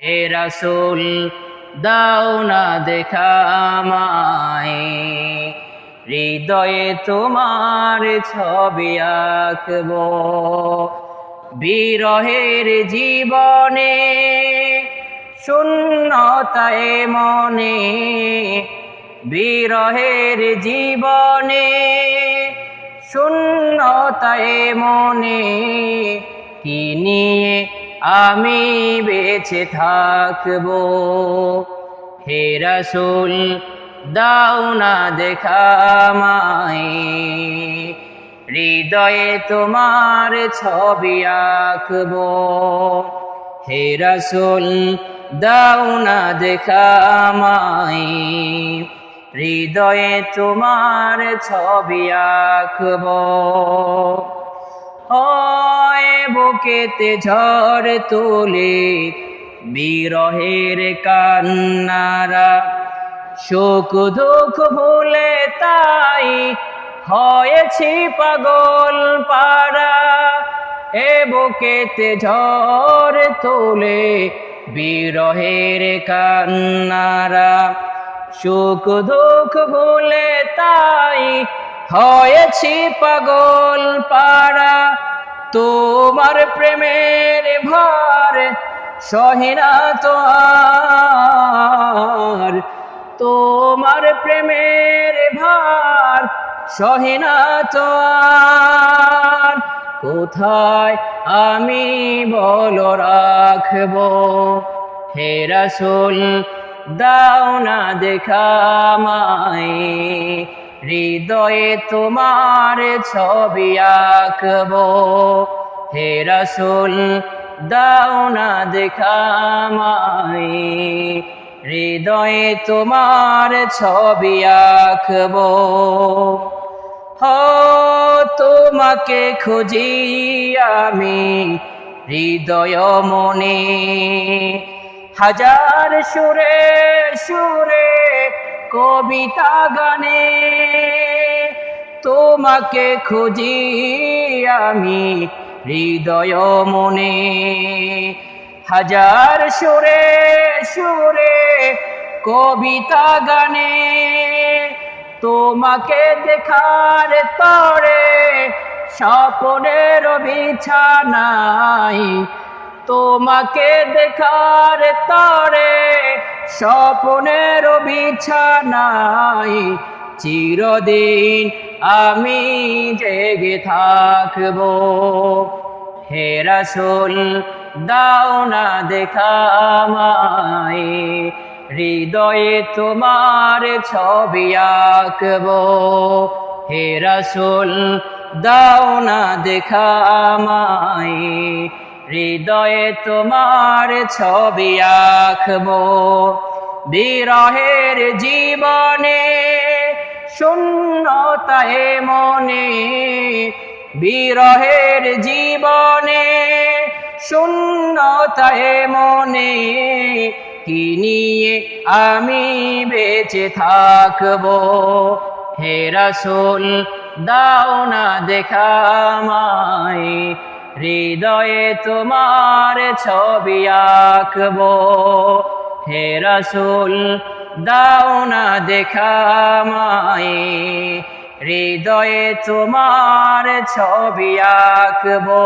হে রাসূল দাও না দেখা আমায়, হৃদয়ে তোমার ছবি আঁকবো। বিরহের জীবনে শূন্যতায় মনে, বিরহের জীবনে শূন্যতায় মনে, কি নিয়ে আমি বেঁচে থাকবো। হে রাসূল দাও না দেখা আমায়, হৃদয়ে তোমার ছবি আঁকবো। হে রাসূল দাও না দেখা আমায়, হৃদয়ে তোমার ছবি আঁকবো। হয় বুকেতে ঝড় তুলে বিরহের কান্নারা, সুখ দুঃখ ভুলে তাই হয়েছি পাগল পারা। এ বুকেতে ঝড় তুলে বিরহের কান্নারা, সুখ দুঃখ ভুলে তাই হয়েছি পাগল পারা। তোমার প্রেমের ভার সহিনা তো আর, তোমার প্রেমের ভার সহিনা তো আর। কোথায় আমি বলো রাখবো। হে রাসূল দাও না দেখা আমায়, হৃদয়ে তোমার ছবি আঁকবো। হে রাসূল দাও না দেখা আমায়, হৃদয়ে তোমার ছবি আঁকবো। তোমাকে খুঁজি আমি হৃদয় মনে, হাজার সুরে সুরে কবিতা গানে। তোমাকে খুঁজি আমি হৃদয় মনে, হাজার সুরে সুরে কবিতা গানে। তোমাকে দেখার তরে স্বপ্নের বিছানায়, তোমাকে দেখার তরে স্বপ্নের বিছানায়, চিরদিন আমি জেগে থাকবো। হে রাসূল দাও না দেখা আমায়, হৃদয়ে তোমার ছবি আঁকবো। হে রাসূল দাও না দেখা আমায়, হৃদয়ে তোমার ছবি আঁকবো। বিরহের জীবনে শূন্যতায় মনে, বিরহের জীবনে শূন্যতায় মনে, কি নিয়ে আমি বেঁচে থাকবো। হে রাসূল দাও না দেখা আমায়, হৃদয়ে তোমার ছবি আঁকবো। হে রাসূল দাও না দেখা আমায়, হৃদয়ে তোমার ছবি আঁকবো।